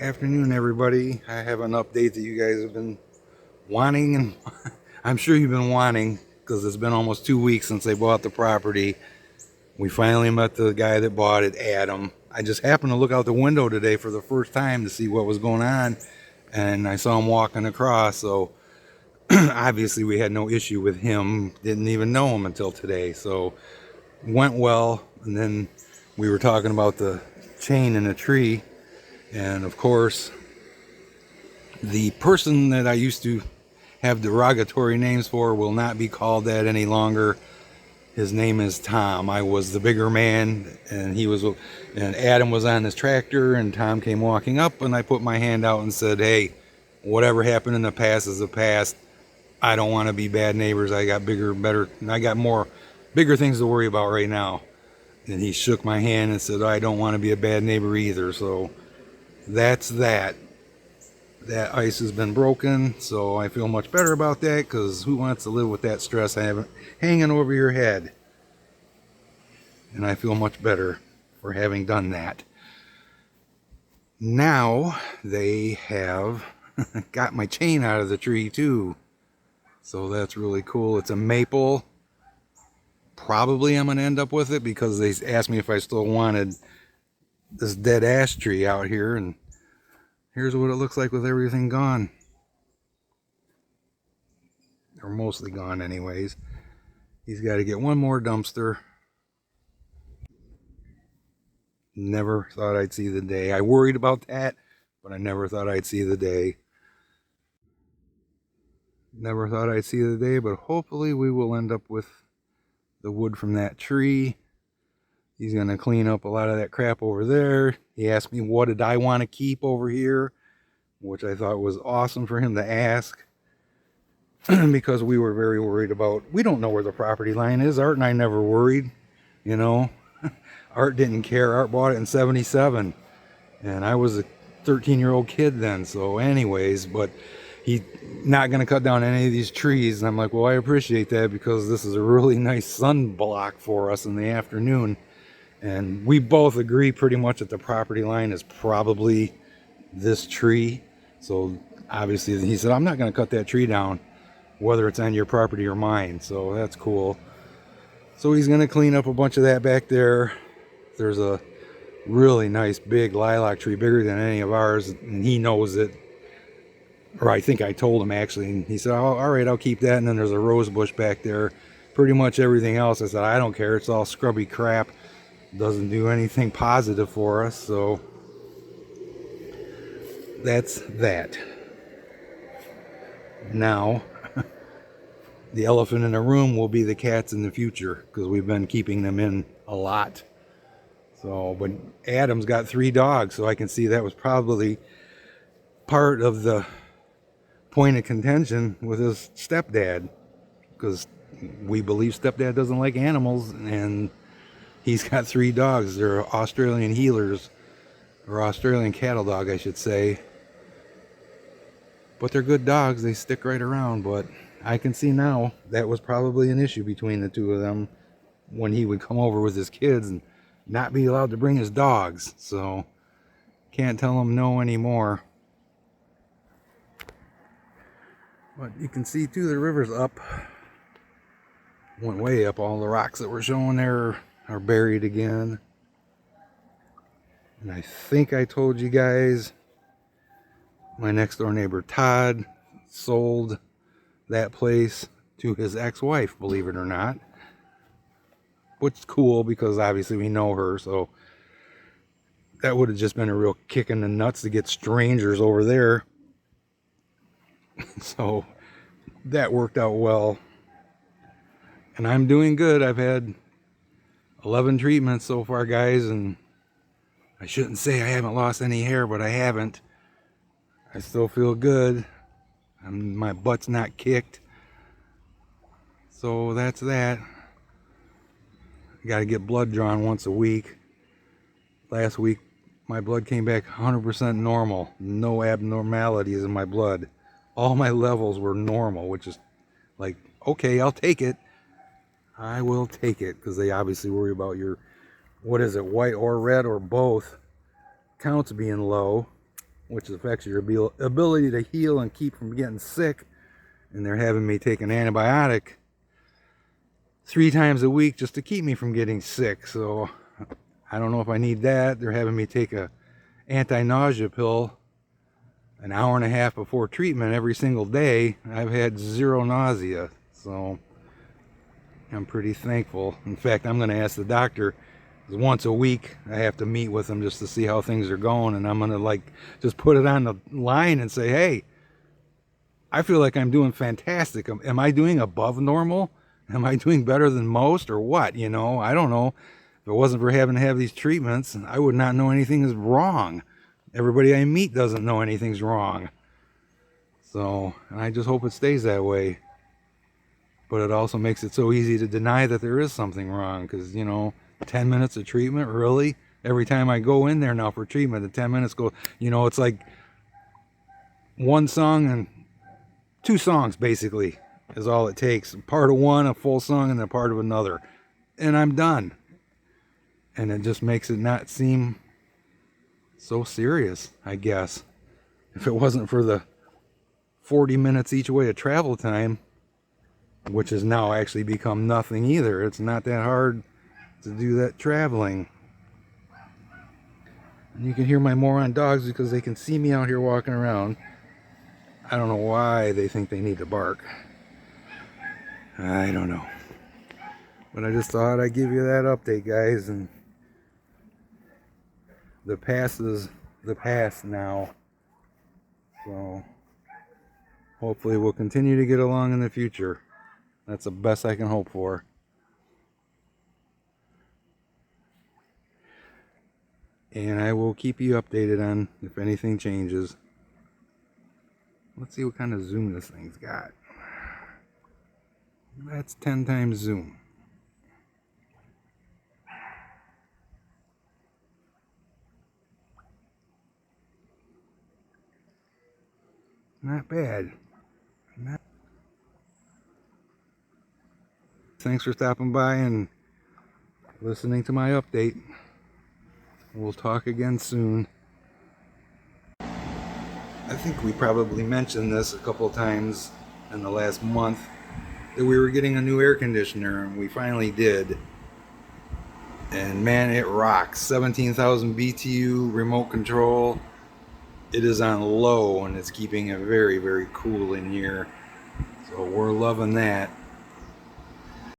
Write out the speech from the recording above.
Afternoon, everybody. I have an update that you guys have been wanting, and I'm sure you've been wanting because it's been almost 2 weeks since they bought the property. We finally met the guy that bought it, Adam. I just happened to look out the window today for the first time to see what was going on, and I saw him walking across. So obviously, we had no issue with him. Didn't even know him until today. So went well. And then we were talking about the chain in a tree, and of course, the person that I used to have derogatory names for will not be called that any longer. His name is Tom. I was the bigger man, and Adam was on his tractor, and Tom came walking up, and I put my hand out and said, "Hey, whatever happened in the past is the past. I don't want to be bad neighbors. I got bigger things to worry about right now." And he shook my hand and said, "I don't want to be a bad neighbor either." So that's that. That ice has been broken, so I feel much better about that, because who wants to live with that stress hanging over your head? And I feel much better for having done that. Now they have got my chain out of the tree too, so that's really cool. It's a maple. Probably I'm going to end up with it because they asked me if I still wanted this dead ash tree out here, and here's what it looks like with everything gone. Or mostly gone anyways. He's got to get one more dumpster. Never thought I'd see the day. I worried about that, but I never thought I'd see the day. Never thought I'd see the day, but hopefully we will end up with the wood from that tree. He's going to clean up a lot of that crap over there. He asked me what did I want to keep over here, which I thought was awesome for him to ask. Because we were very worried about, we don't know where the property line is. Art and I never worried, you know. Art didn't care. Art bought it in 77, and I was a 13-year-old kid then. So anyways, but he's not going to cut down any of these trees. And I'm like, well, I appreciate that, because this is a really nice sunblock for us in the afternoon. And we both agree pretty much that the property line is probably this tree. So obviously he said, I'm not going to cut that tree down, whether it's on your property or mine. So that's cool. So he's going to clean up a bunch of that back there. There's a really nice big lilac tree, bigger than any of ours, and he knows it. Or I think I told him, actually, and he said, oh, all right, I'll keep that. And then there's a rose bush back there. Pretty much everything else, I said, I don't care. It's all scrubby crap. Doesn't do anything positive for us. So that's that. Now, the elephant in the room will be the cats in the future, because we've been keeping them in a lot. So, but Adam's got 3 dogs, so I can see that was probably part of the point of contention with his stepdad, because we believe stepdad doesn't like animals, and he's got 3 dogs. They're Australian healers, or Australian cattle dog, I should say. But they're good dogs. They stick right around. But I can see now that was probably an issue between the two of them when he would come over with his kids and not be allowed to bring his dogs. So can't tell him no anymore. But you can see too, the river's up. Went way up. All the rocks that were showing there are buried again. And I think I told you guys, my next door neighbor Todd sold that place to his ex-wife, believe it or not. Which is cool, because obviously we know her, so that would have just been a real kick in the nuts to get strangers over there. So that worked out well. And I'm doing good. I've had 11 treatments so far, guys, and I shouldn't say I haven't lost any hair, but I haven't. I still feel good. My butt's not kicked. So that's that. I got to get blood drawn once a week. Last week, my blood came back 100% normal. No abnormalities in my blood. All my levels were normal, which is like, okay, I'll take it. I will take it, because they obviously worry about your, what is it, white or red or both, counts being low. which affects your ability to heal and keep from getting sick. And they're having me take an antibiotic 3 times a week just to keep me from getting sick. So I don't know if I need that. They're having me take a anti-nausea pill an hour and a half before treatment every single day. I've had 0 nausea, so I'm pretty thankful. In fact, I'm going to ask the doctor, once a week I have to meet with him just to see how things are going, and I'm going to like just put it on the line and say, hey, I feel like I'm doing fantastic. Am I doing above normal? Am I doing better than most, or what? You know, I don't know. If it wasn't for having to have these treatments, I would not know anything is wrong. Everybody I meet doesn't know anything's wrong. So, and I just hope it stays that way. But it also makes it so easy to deny that there is something wrong, because, you know, 10 minutes of treatment, really? Every time I go in there now for treatment, the 10 minutes go, you know, it's like 1 song and 2 songs, basically, is all it takes. Part of one, a full song, and a part of another. And I'm done. And it just makes it not seem so serious, I guess. If it wasn't for the 40 minutes each way of travel time, which has now actually become nothing either. It's not that hard to do that traveling. And you can hear my moron dogs because they can see me out here walking around. I don't know why they think they need to bark. I don't know. But I just thought I'd give you that update, guys. And the past is the past now. So hopefully we'll continue to get along in the future. That's the best I can hope for. And I will keep you updated on if anything changes. Let's see what kind of zoom this thing's got. That's 10 times zoom. Not bad. Thanks for stopping by and listening to my update. We'll talk again soon. I think we probably mentioned this a couple of times in the last month, that we were getting a new air conditioner, and we finally did. And man, it rocks. 17,000 BTU remote control. It is on low, and it's keeping it very, very cool in here. So we're loving that.